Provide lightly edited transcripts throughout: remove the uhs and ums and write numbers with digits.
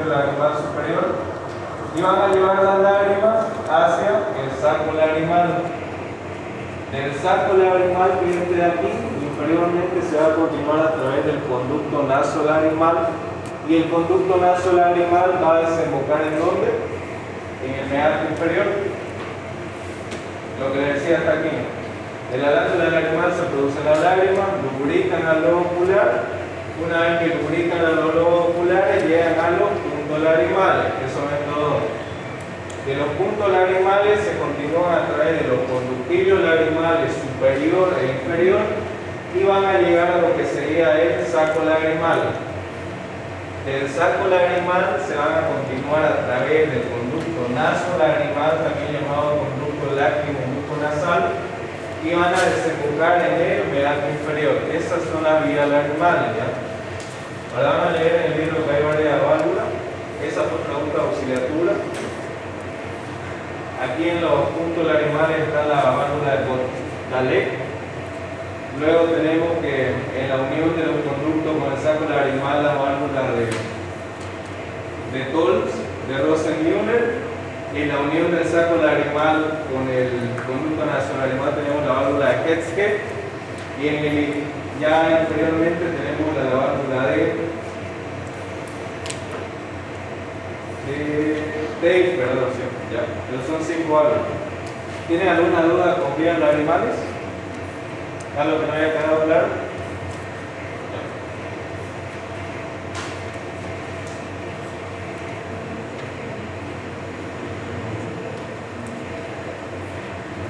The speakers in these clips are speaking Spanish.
sentido lagrimal superior y van a llevar las lágrimas hacia el saco lagrimal. Del saco lagrimal que viene de aquí, inferiormente se va a continuar a través del conducto nasolagrimal y el conducto nasolagrimal va a desembocar ¿en dónde? En el meato inferior. Lo que les decía hasta aquí. De la glándula lagrimal se producen las lágrimas, lubrican al lobo ocular. Una vez que lubrican a los lobos oculares, llegan a los puntos lagrimales, que son estos dos. De los puntos lagrimales se continúan a través de los conductillos lagrimales superior e inferior y van a llegar a lo que sería el saco lagrimal. Del saco lagrimal se van a continuar a través del conducto nasolagrimal, también llamado conducto lácrimo-muconasal, y van a desembocar en el meato inferior. Esas son las vías lagrimales, ¿ya? Ahora van a leer en el libro que hay varias válvulas. Esa por pregunta de auxiliatura. Aquí en los puntos lagrimales está la válvula de Galec. Luego tenemos que en la unión de los conductos con el saco lagrimal, la válvula de Tolles, de Rosen-Müller. Y en la unión del saco lagrimal con el conducto nasolagrimal tenemos la válvula de Hetzke. Y ya inferiormente tenemos la válvula de Tate, perdón, sí, ya. Pero son 5 válvulas. ¿Tienen alguna duda con vías lagrimales? ¿Algo que no haya quedado claro?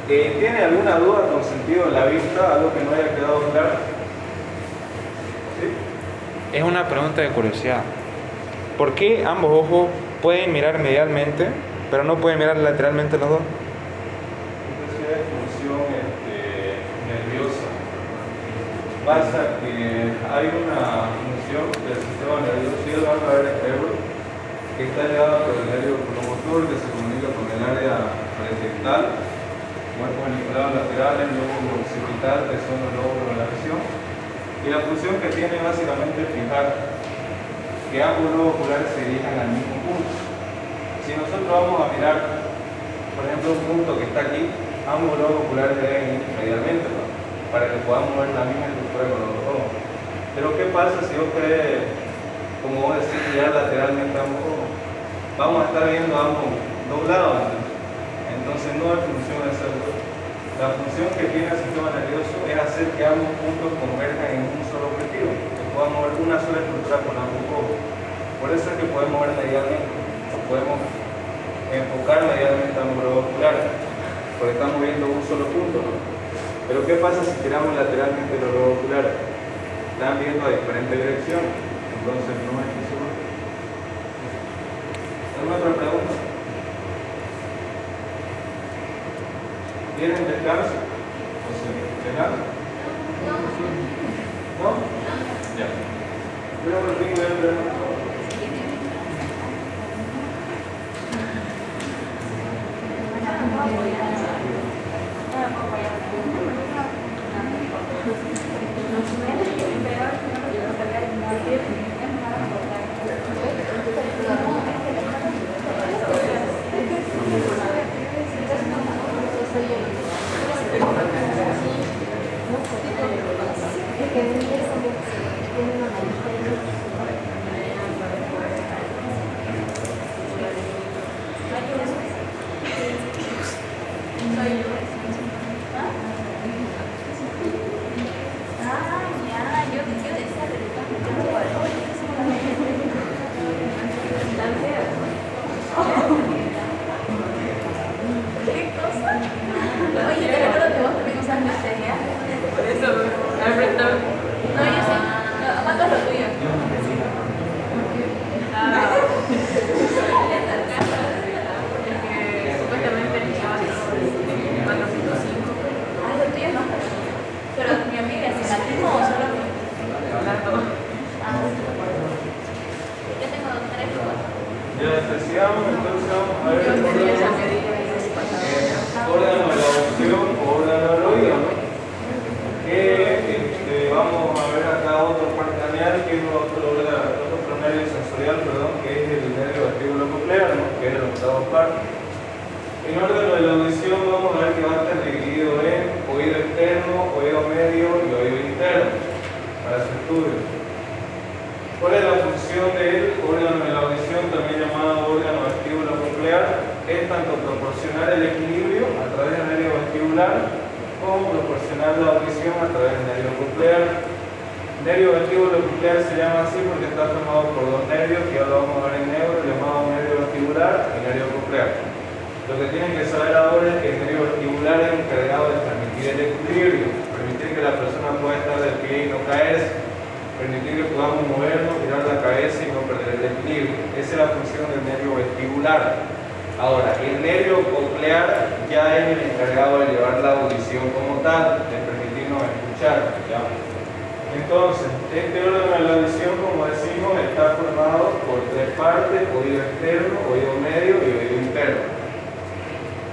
¿Tiene alguna duda con sentido de la vista? ¿Algo que no haya quedado claro? ¿Sí? Es una pregunta de curiosidad. ¿Por qué ambos ojos pueden mirar medialmente, pero no pueden mirar lateralmente los dos? Entonces es función nerviosa. Pasa que hay una función del sistema nervioso, y lo van a ver el cerebro, que está ligada por el nervio promotor, que se comunica con el área predental, cuerpo geniculado laterales, lóbulo occipital, que son los lóbulos de la visión. Y la función que tiene básicamente es fijar que ambos lobos oculares se dirijan al mismo punto. Si nosotros vamos a mirar, por ejemplo, un punto que está aquí, ambos lobos oculares deben ir medialmente, ¿no? Para que podamos ver la misma estructura con los ojos. Pero ¿qué pasa si yo creo, como vos decís, mirar lateralmente ambos ojos? Vamos a estar viendo ambos doblados. Entonces no hay función de hacerlo. La función que tiene el sistema nervioso es hacer que ambos puntos converjan en un solo objetivo, que podamos ver una sola estructura con ambos ojos. Por eso es que podemos ver medialmente, podemos enfocar medialmente ambos lobos oculares, porque estamos viendo un solo punto, ¿no? Pero ¿qué pasa si tiramos lateralmente los lobos oculares? Están viendo a diferentes direcciones, entonces no es eso. ¿Alguna otra pregunta? ¿Tienen descanso? ¿O se descanso? ¿No? Ya. Voy a repetir. Decíamos, entonces vamos a ver el órgano de la audición o órgano del oído, ¿no? Que vamos a ver acá otro par craneal, que es otro nervio sensorial, perdón, que es el nervio En orden de la audición vamos a ver que va a estar dividido en oído externo, oído medio y oído interno para su estudio. ¿Cuál es la función del órgano de la audición, también llamado órgano vestíbulo-coclear? Es tanto proporcionar el equilibrio a través del nervio vestibular como proporcionar la audición a través del nervio coclear. El nervio vestíbulo-coclear se llama así porque está formado por dos nervios, que ya lo vamos a ver en neuro, llamado nervio vestibular y nervio coclear. Lo que tienen que saber ahora es que el nervio vestibular es encargado de transmitir el equilibrio, permitir que la persona pueda estar de pie y no caerse, permitir que podamos movernos, girar la cabeza y no perder el equilibrio. Esa es la función del nervio vestibular. Ahora, el nervio coclear ya es el encargado de llevar la audición como tal, de permitirnos escuchar, ¿ya? Entonces, este órgano de la audición, como decimos, está formado por tres partes: oído externo, oído medio y oído interno.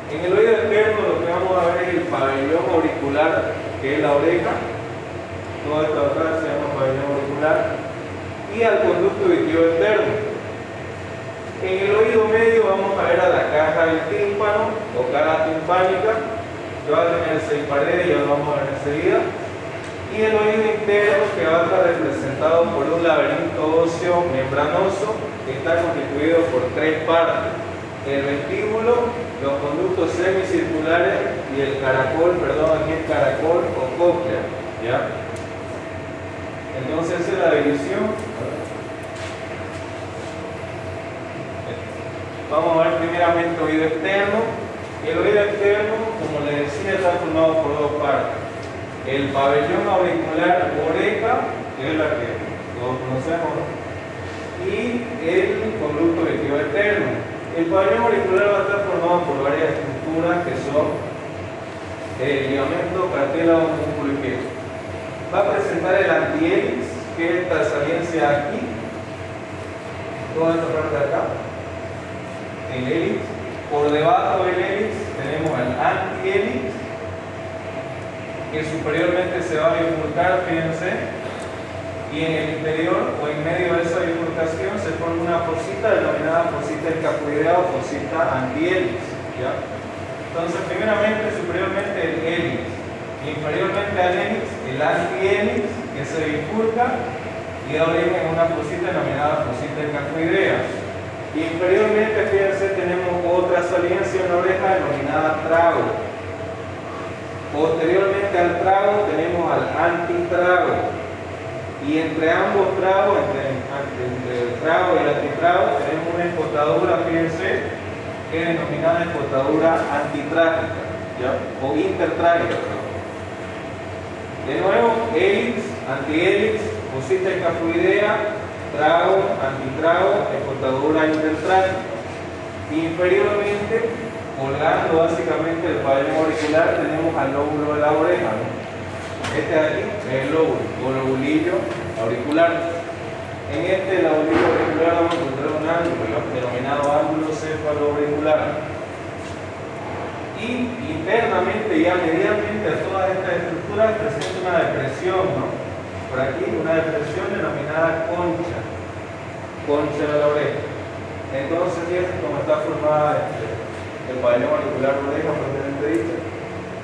En el oído externo lo que vamos a ver es el pabellón auricular, que es la oreja. Todo esto acá se llama pabellón auricular. Y al conducto auditivo externo. En el oído medio vamos a ver a la caja del tímpano o caja timpánica, que va a tener 6 paredes, ya lo vamos a ver enseguida. Y el oído interno, que va a estar representado por un laberinto óseo membranoso que está constituido por 3 partes: el vestíbulo, los conductos semicirculares y el caracol, aquí el caracol o cóclea, ¿ya? Entonces esa es la división. Vamos a ver primeramente oído externo. El oído externo, como les decía, está formado por 2 partes: el pabellón auricular oreja, que es la que todos conocemos, y el conducto auditivo externo. El pabellón auricular va a estar formado por varias estructuras que son ligamento, cartílago, músculo y piel. Va a presentar el antihélice, que es esta saliencia aquí, toda esta parte de acá, el hélice. Por debajo del hélice tenemos el antihélice, que superiormente se va a bifurcar, fíjense, y en el interior o en medio de esa bifurcación se forma una fosita denominada fosita escafoidea o fosita antihélice, ¿ya? Entonces, primeramente, superiormente el hélice, inferiormente al hélice, el antihélice, que se bifurca y da origen a una fosita denominada fosita escafoidea. Inferiormente, fíjense, tenemos otra saliencia en la oreja denominada trago. Posteriormente al trago tenemos al antitrago. Y entre ambos tragos, entre el trago y el antitrago, tenemos una escotadura, fíjense, que es denominada escotadura antitrágica, ¿ya? O intertrágica. De nuevo, hélice, antihélice, fosita escafoidea, trago, antitrago, escotadura intertrágica. Inferiormente, colgando básicamente el pabellón auricular, tenemos al lóbulo de la oreja, ¿no? Este de aquí es el lóbulo o lobulillo auricular. En este lobulillo auricular vamos a encontrar un ángulo denominado ángulo cefaloauricular. Y internamente, ya medialmente a todas estas estructuras presenta una depresión, ¿no? Por aquí una depresión denominada concha de la oreja. Entonces, fíjense cómo está formada el pabellón auricular de la oreja propiamente dicho.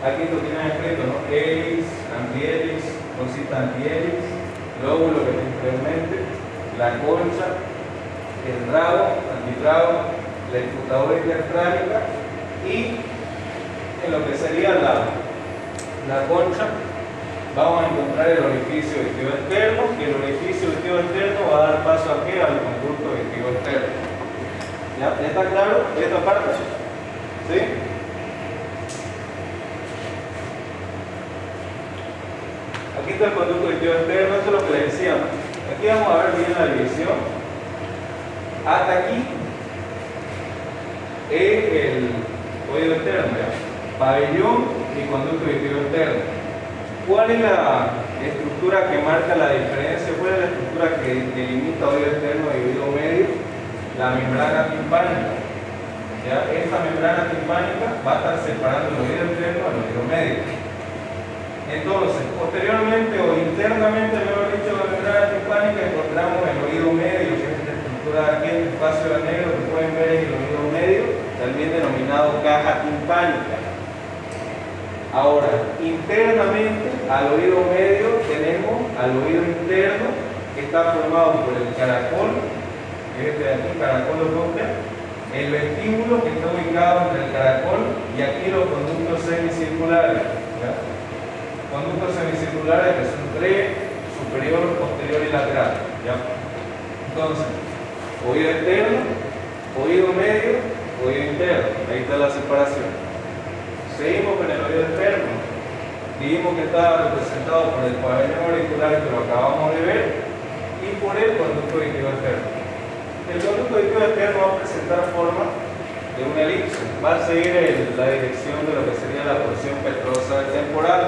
Aquí lo tienen escrito, ¿no? Hélice, antihélice, fosita antihélice, lóbulo que tiene inferiormente, la concha, el trago, antitrago, la escotadura intertrágica y en lo que sería la concha vamos a encontrar el orificio auditivo externo, y el orificio auditivo externo va a dar paso a ¿qué? Al conducto auditivo externo. ¿Ya está claro esta parte? ¿Sí? Aquí está el conducto auditivo externo, esto es lo que les decía, ¿no? Aquí vamos a ver bien la división. Hasta aquí es el oído externo, ¿ya? Pabellón y conducto auditivo externo. ¿Cuál es la estructura que marca la diferencia? ¿Cuál es la estructura que delimita oído externo y oído medio? La membrana timpánica. ¿Ya? Esta membrana timpánica va a estar separando el oído externo del oído medio. Entonces, posteriormente o internamente, mejor dicho, la membrana timpánica, encontramos el oído medio, que es esta estructura de aquí, el espacio negro que pueden ver es el oído medio, también denominado denominado caja timpánica. Ahora, internamente al oído medio tenemos al oído interno, que está formado por el caracol, que es este de aquí, caracol ocócleo, el vestíbulo que está ubicado entre el caracol y aquí los conductos semicirculares. ¿Ya? Conductos semicirculares que son tres, superior, posterior y lateral. ¿Ya? Entonces, oído externo, oído medio, oído interno. Ahí está la separación. Seguimos con el oído externo. Dijimos que estaba representado por el pabellón auricular que lo acabamos de ver y por el conducto auditivo externo. El conducto auditivo externo va a presentar forma de una elipse. Va a seguir la dirección de lo que sería la porción petrosa del temporal.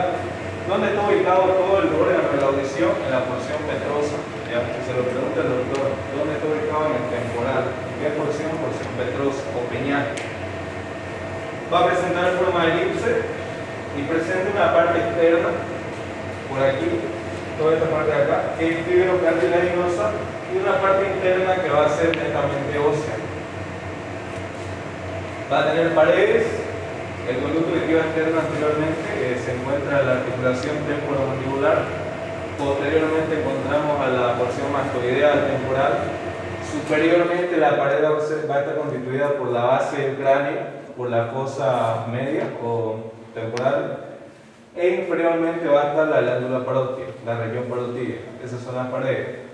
¿Dónde está ubicado todo el órgano de la audición? En la porción petrosa. ¿Ya? Si se lo pregunta el doctor, ¿dónde está ubicado en el temporal? ¿Qué porción? Porción petrosa o peñal. Va a presentar forma de elipse y presenta una parte externa por aquí, toda esta parte de acá, que es fibrocartilaginosa, y una parte interna que va a ser netamente ósea. Va a tener paredes. El conducto auditivo externo anteriormente se encuentra en la articulación temporomandibular. Posteriormente encontramos a la porción mastoidea del temporal. Superiormente la pared va a estar constituida por la base del cráneo, por la fosa media o temporal, e inferiormente va a estar la glándula parótida, la región parótida. Esas son las paredes.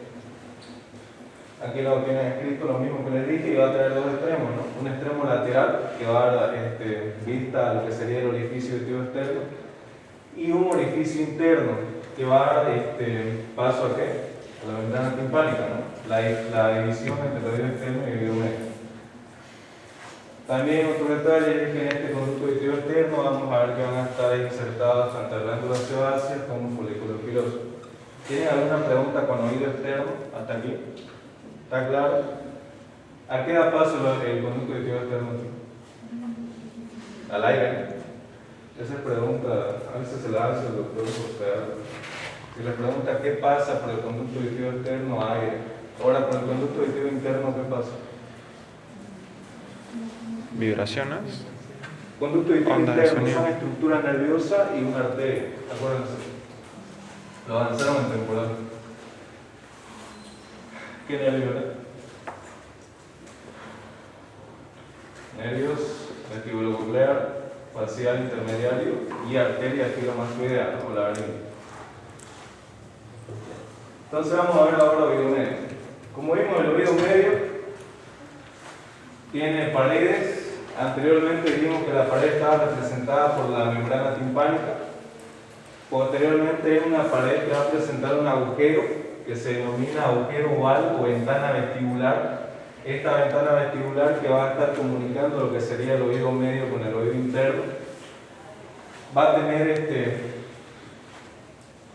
Aquí lo tienen escrito lo mismo que les dije, y va a tener dos extremos, ¿no? Un extremo lateral que va a dar vista a lo que sería el orificio auditivo externo, y un orificio interno que va a dar paso a qué? A la membrana timpánica, ¿no? La división entre el oído externo y el oído medio. También otro detalle es que en este conducto auditivo externo vamos a ver que van a estar insertadas tanto glándulas sebáceas como folículos pilosos. ¿Tienen alguna pregunta con oído externo hasta aquí? ¿Está claro? ¿A qué da paso el conducto auditivo externo aquí? Al aire. Esa pregunta a veces se la hace el doctor José. Si le pregunta qué pasa por el conducto auditivo externo, aire. Ahora, por el conducto auditivo interno, ¿qué pasa? Vibraciones. Conducto auditivo Onda de interno sonido. son estructura nerviosa y una arteria. Acuérdense. Lo avanzaron en temporal. ¿Qué nervio era? Nervios vestibulocochlear, facial intermediario y arteria estilomastoidea, o la laringe. Entonces vamos a ver ahora oído medio. Como vimos, el oído medio tiene paredes. Anteriormente vimos que la pared estaba representada por la membrana timpánica. Posteriormente es una pared que va a presentar un agujero que se denomina agujero oval o ventana vestibular. Esta ventana vestibular que va a estar comunicando lo que sería el oído medio con el oído interno. Va a tener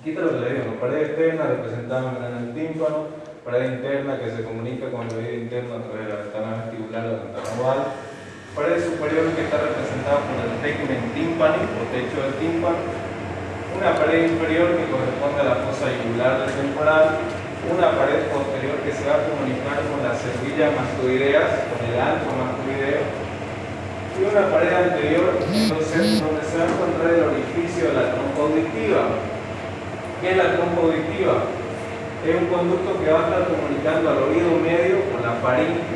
quítalo que le digo, ¿no? Pared externa representada en el tímpano, pared interna que se comunica con el oído interno a través de la ventana vestibular o la ventana oval. Pared superior que está representada por el tegmen tímpani o techo del tímpano. Una pared inferior que corresponde a la fosa yugular del temporal. Una pared posterior que se va a comunicar con las cervillas mastoideas, con el alto mastoideo. Y una pared anterior, entonces, donde se va a encontrar el orificio de la trompa auditiva. ¿Qué es la trompa auditiva? Es un conducto que va a estar comunicando al oído medio con la faringe.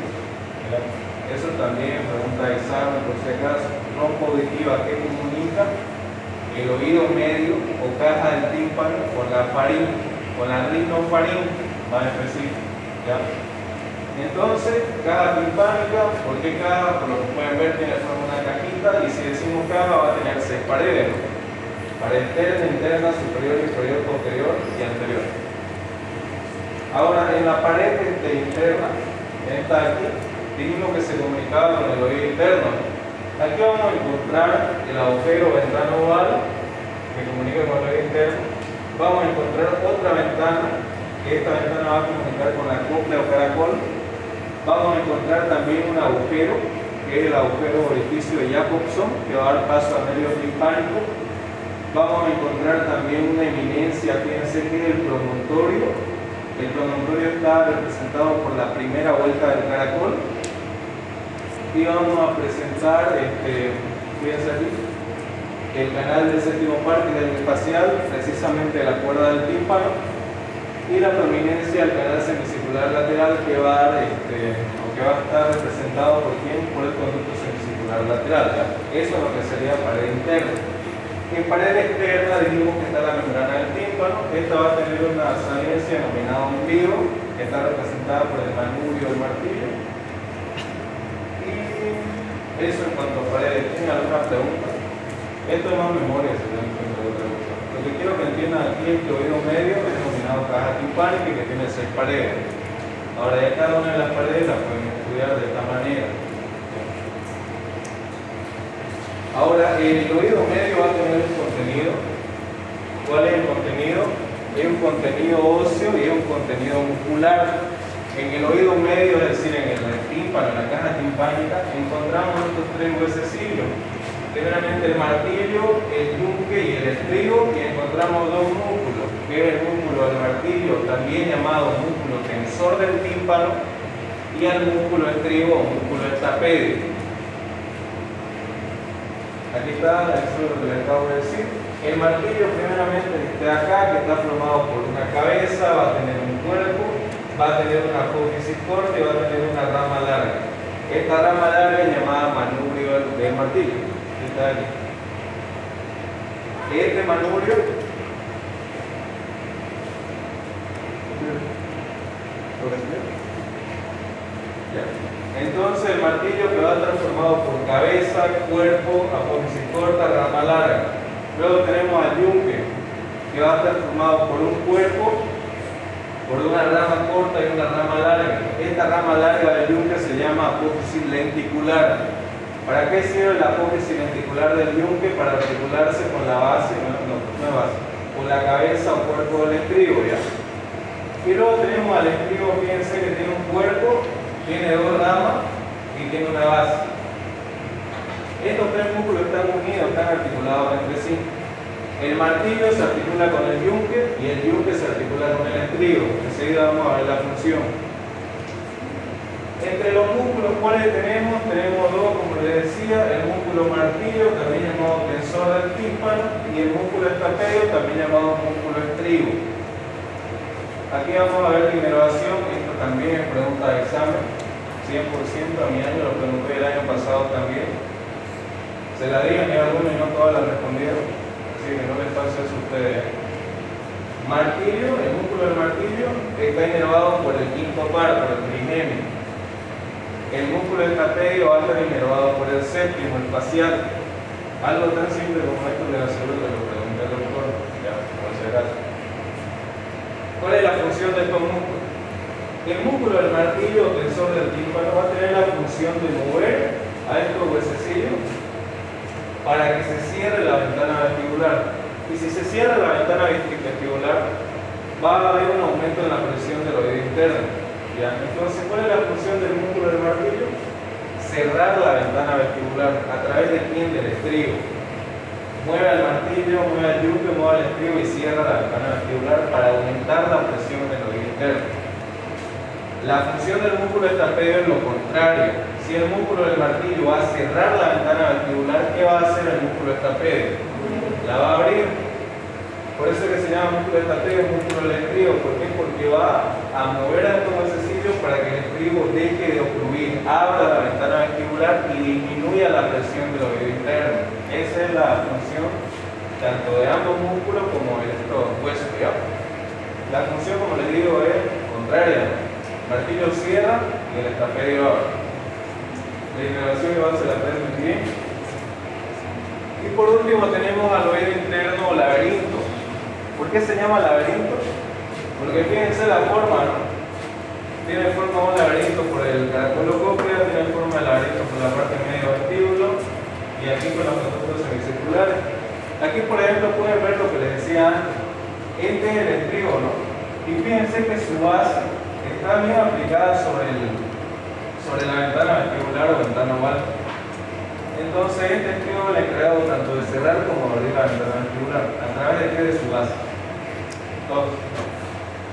Eso también pregunta de examen por si acaso. Trompa auditiva que comunica el oído medio o caja del tímpano con la faringe, con la rinofaringe más específico. ¿Ya? Entonces, caja timpánica, ¿por qué caja? Por lo que pueden ver, tiene forma de una cajita, y si decimos caja va a tener 6 paredes, ¿no? Pared externa, interna, superior, inferior, posterior y anterior. Ahora, en la pared interna, esta de aquí, dijimos que se comunicaba con el oído interno. Aquí vamos a encontrar el agujero ventana oval que comunica con el oído interno. Vamos a encontrar otra ventana, que esta ventana va a comunicar con la cóclea o caracol. Vamos a encontrar también un agujero, que es el agujero orificio de Jacobson, que va a dar paso al nervio timpánico. Vamos a encontrar también una eminencia, fíjense que es el promontorio. El promontorio está representado por la primera vuelta del caracol. y vamos a presentar, fíjense aquí, el canal del séptimo par, que es el espacial, precisamente la cuerda del tímpano, y la prominencia del canal semicircular lateral que va a dar, o que va a estar representado por quién, por el conducto semicircular lateral. ¿Ya? Eso es lo que sería pared interna. En pared externa dijimos que está la membrana del tímpano. Esta va a tener una saliencia denominada ombligo, que está representada por el manubrio del martillo. Y eso en cuanto a paredes. ¿Tienen alguna pregunta? Esto es más memoria, si tienen otra cosa. Lo que quiero que entiendan aquí es que el oído medio es denominado caja timpánica y que tiene 6 paredes. Ahora ya cada una de las paredes las pueden estudiar de esta manera. Ahora, el oído medio va a tener un contenido. ¿Cuál es el contenido? Es un contenido óseo y es un contenido muscular. En el oído medio, es decir, en el tímpano, en la caja timpánica, encontramos estos 3 huesecillos. Primeramente el martillo, el yunque y el estribo, y encontramos 2 músculos, que es el músculo del martillo, también llamado músculo tensor del tímpano, y el músculo estribo o músculo estapedio. Aquí está, eso es lo que les acabo de decir. El martillo, primeramente, que está acá, que está formado por una cabeza, va a tener un cuerpo, va a tener una apófisis corta y va a tener una rama larga. Esta rama larga es llamada manubrio del martillo. Está aquí. Este manubrio entonces el martillo que va a estar formado por cabeza, cuerpo, apófisis corta, rama larga. Luego tenemos al yunque, que va a estar formado por un cuerpo, por una rama corta y una rama larga. Esta rama larga del yunque se llama apófisis lenticular. ¿Para qué sirve la apófisis lenticular del yunque? Para articularse con la base, no es base, con la cabeza o cuerpo del estribo, ¿ya? Y luego tenemos al estribo, fíjense que tiene un cuerpo, tiene 2 ramas y tiene una base. Estos 3 músculos están unidos, están articulados entre sí. El martillo se articula con el yunque y el yunque se articula con el estribo. Enseguida vamos a ver la función. Entre los músculos, ¿cuáles tenemos? Tenemos 2, como les decía, el músculo martillo, también llamado tensor del tímpano, y el músculo estapedio, también llamado músculo estribo. Aquí vamos a ver la inervación. Esto también es pregunta de examen, 100%. A mi año lo pregunté el año pasado también. Se la digan a algunos y no todas la respondieron, así que no les pase eso a ustedes. Martillo, el músculo del martillo está inervado por el quinto par, por el trigemio. El músculo estapedio va a estar inervado por el séptimo, el facial. Algo tan simple como esto les aseguro que lo pregunté al doctor, ya, por si acaso. ¿Cuál es la función de estos músculos? El músculo del martillo, tensor del tímpano, va a tener la función de mover a estos huesecillos para que se cierre la ventana vestibular. Y si se cierra la ventana vestibular, va a haber un aumento en la presión del oído interno. ¿Ya? Entonces, ¿cuál es la función del músculo del martillo? Cerrar la ventana vestibular. ¿A través de quién? Del estribo. Mueve al martillo, mueve al yunque, mueve al estribo y cierra la ventana vestibular para aumentar la presión del oído interno. La función del músculo estapedio es lo contrario. Si el músculo del martillo va a cerrar la ventana vestibular, ¿qué va a hacer el músculo estapedio? La va a abrir. Por eso es que se llama músculo estapedio, músculo del estribo. ¿Por qué? Porque va a mover a estos huesecillos para que el estribo deje de obstruir, abra la ventana vestibular y disminuya la presión del oído interno. Esa es la función tanto de ambos músculos como de estos huesos. ¿Ya? La función, como les digo, es contraria. El martillo cierra y el estapedio abre. La inervación igual se la aprenden bien. Y por último tenemos al oído interno o laberinto. ¿Por qué se llama laberinto? Porque fíjense la forma, ¿no? Tiene forma de un laberinto por el caracolo cóclea, tiene forma de laberinto por la parte medio vestíbulo y aquí con los conductos semicirculares. Aquí, por ejemplo, pueden ver lo que les decía antes. Este es el estribo, ¿no? Y fíjense que su base está bien aplicada sobre la ventana vestibular o ventana oval. Entonces este estribo es el encargado tanto de cerrar como de abrir la ventana vestibular. ¿A través de qué? De su base. Entonces,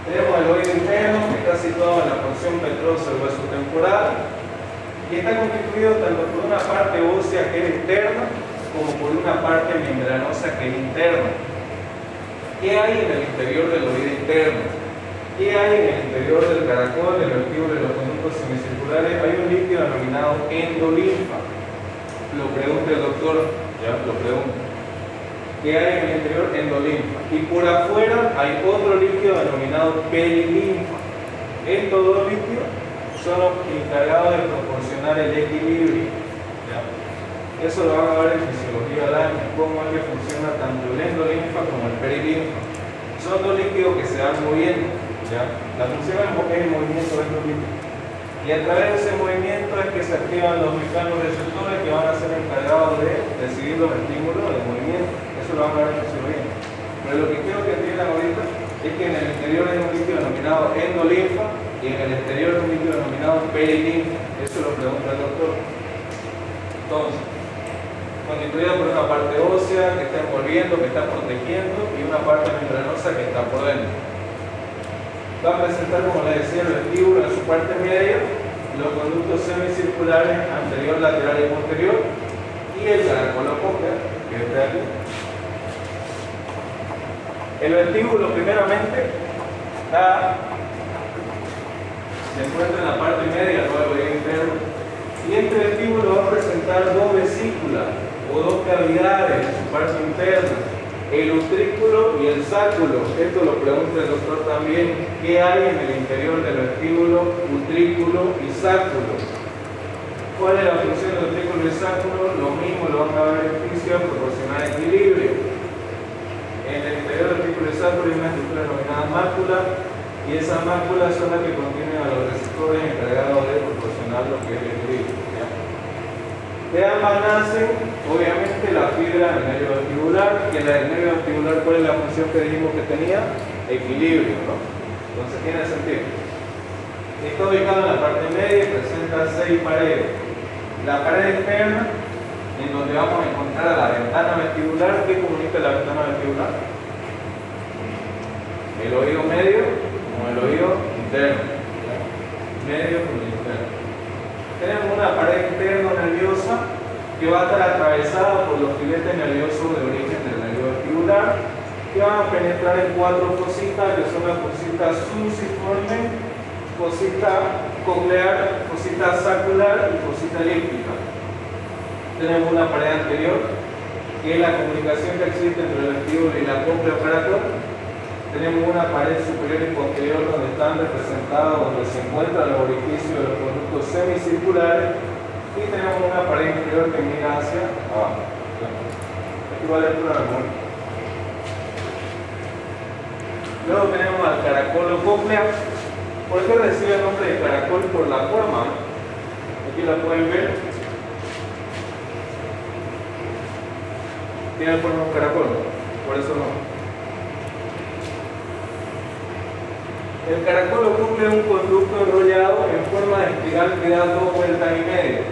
tenemos el oído interno que está situado en la porción petrosa del hueso temporal. y está constituido tanto por una parte ósea que es externa como por una parte membranosa que es interna. ¿Qué hay en el interior del oído interno? ¿Qué hay en el interior del caracol, del vestíbulo de los conductos semicirculares? Hay un líquido denominado endolinfa. Lo pregunta el doctor, ya lo pregunto. ¿Qué hay en el interior? Endolinfa. Y por afuera hay otro líquido denominado perilinfa. Estos dos líquidos son los encargados de proporcionar el equilibrio. ¿Ya? Eso lo van a ver en fisiología oral, cómo es que funciona tanto el endolinfa como el perilinfa. Son dos líquidos que se van moviendo. ¿Ya? La función es el movimiento de estos líquidos. Y a través de ese movimiento es que se activan los mecanorreceptores que van a ser encargados de recibir los estímulos del movimiento. Eso lo van a ver en fisiología. Pero lo que quiero que entiendan ahorita es que en el interior hay un líquido denominado endolinfa y en el exterior hay un líquido denominado perilinfa. Eso lo pregunta el doctor. Entonces, constituida por una parte ósea que está envolviendo, que está protegiendo, y una parte membranosa que está por dentro. Va a presentar, como les decía, el vestíbulo en su parte media, los conductos semicirculares anterior, lateral y posterior, y el caracol cócleo, que está aquí. El vestíbulo, primeramente, se encuentra en la parte media, luego el interno, y este vestíbulo va a presentar dos vesículas o dos cavidades en su parte interna, el utrículo y el sáculo. Esto lo pregunta el doctor también. ¿Qué hay en el interior del vestíbulo, utrículo y sáculo? ¿Cuál es la función del utrículo y sáculo? Lo mismo lo van a ver en fisio, proporcionar equilibrio. En el interior del utrículo y sáculo hay una estructura denominada mácula, y esa mácula son las que contienen a los receptores encargados de proporcionar lo que es el equilibrio. De ambas nacen, obviamente, la fibra del nervio vestibular, que la del nervio vestibular, ¿cuál es la función que dijimos que tenía? Equilibrio, ¿no? Entonces tiene sentido. Está ubicado en la parte media y presenta 6 paredes. La pared externa, en donde vamos a encontrar a la ventana vestibular. ¿Qué comunica la ventana vestibular? El oído medio con el oído interno. Medio con el interno. Tenemos una pared interno-nerviosa que va a estar atravesada por los filetes nerviosos de origen del nervio vestibular, que van a penetrar en 4 fositas, que son las fositas susiforme, fosita coclear, fosita sacular y fosita elíptica. Tenemos una pared anterior, que es la comunicación que existe entre el vestíbulo y la cóclea caracol. Tenemos una pared superior y posterior donde están representados, donde se encuentran los orificios de los conductos semicirculares, y tenemos una pared inferior que mira hacia abajo. Aquí va a leer la memoria. Luego tenemos al caracol cóclea. ¿Por qué recibe el nombre de caracol? Por la forma. Aquí la pueden ver. Tiene forma de un caracol, por eso no. El caracol cócleo es un conducto enrollado en forma de espiral que da 2 vueltas y media.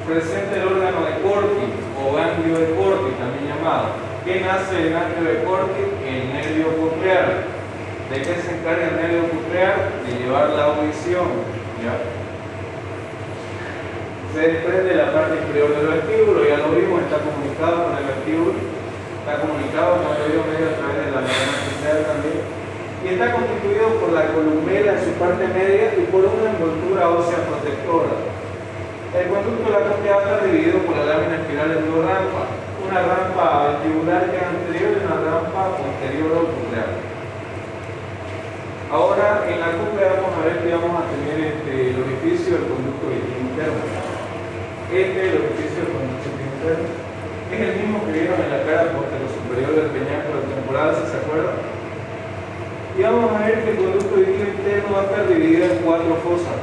Presenta el órgano de Corti o ganglio de Corti, también llamado. ¿Qué nace del ganglio de Corti? El nervio coclear. ¿De qué se encarga el nervio coclear? De llevar la audición. ¿Ya? Se desprende de la parte inferior del vestíbulo, ya lo vimos, está comunicado con el vestíbulo, está comunicado con el oído medio a través de la membrana ciliar también. Y está constituido por la columela en su parte media y por una envoltura ósea protectora. El conducto de la cóclea está dividido por la lámina espiral en 2 rampas, una rampa vestibular que es anterior y una rampa posterior o coclear. Ahora en la cóclea vamos a ver que vamos a tener el orificio del conducto interno. Este es el orificio del conducto interno. Es el mismo que vieron en la cara posterior superior del peñasco temporal, si se acuerdan. Y vamos a ver que el conducto interno va a estar dividido en 4 fosas,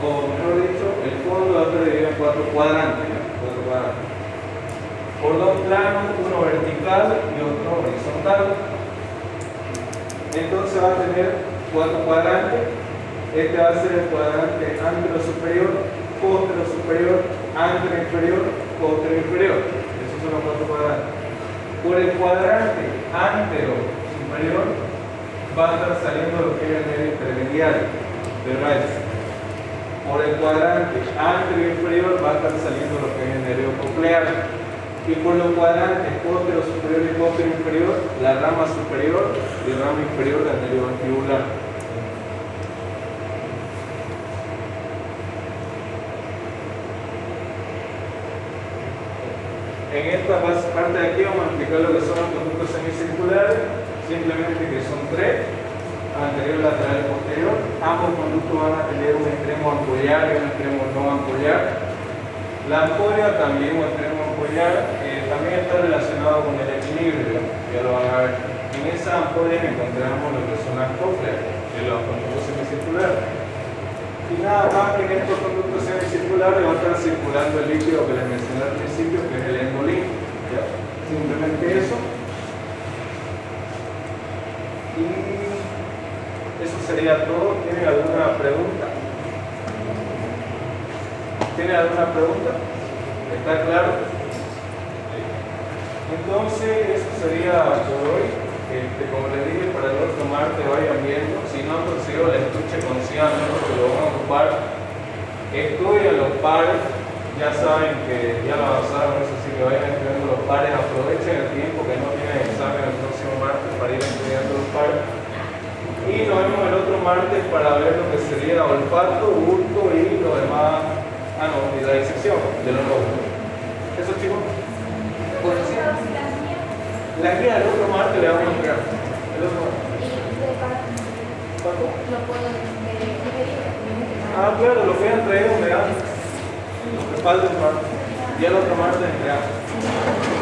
o mejor dicho, el fondo va a estar dividido en 4 cuadrantes, por 2 planos, uno vertical y otro horizontal. Entonces va a tener 4 cuadrantes. Este va a ser el cuadrante antero superior, postero superior, antero inferior, postero inferior. Esos son los 4 cuadrantes. Por el cuadrante antero superior va a estar saliendo lo que es el nervio intermediario del raíz. Por el cuadrante anterior e inferior va a estar saliendo lo que es el nervio coclear. Y por los cuadrantes póstero superior y póstero inferior, la rama superior y la rama inferior del nervio vestibular. En esta parte de aquí vamos a explicar lo que son los conductos semicirculares, simplemente que son tres, anterior, lateral y posterior. Ambos conductos van a tener un extremo ampollar y un extremo no ampollar. La ampolla también, un extremo ampollar, también está relacionado con el equilibrio, ya lo van a ver. En esa ampolla encontramos lo que son las cócleas de los conductos semicirculares. Y nada más que en estos conductos semicirculares va a estar circulando el líquido que les mencioné al principio, que es el endolín. Simplemente eso. Y eso sería todo. ¿Tienen alguna pregunta? ¿Tienen alguna pregunta? ¿Está claro? Entonces, eso sería por hoy. Como les dije, para el otro martes vayan viendo. Si no han conseguido el estuche con ciano, porque lo van a ocupar, estudian los pares. Ya saben que ya lo avanzaron, eso sí, que vayan estudiando los pares. Aprovechen el tiempo que no tienen examen el próximo martes para ir estudiando los pares. Y nos vemos el otro martes para ver lo que sería olfato, gusto y lo demás. Y la disección de los lóbulos. ¿Eso, chicos? Bueno, sí. La guía del otro martes le vamos a entregar. El otro martes. ¿Cuánto? Claro, lo que han traído me dan. Lo que falta el martes. Y el otro martes entregamos.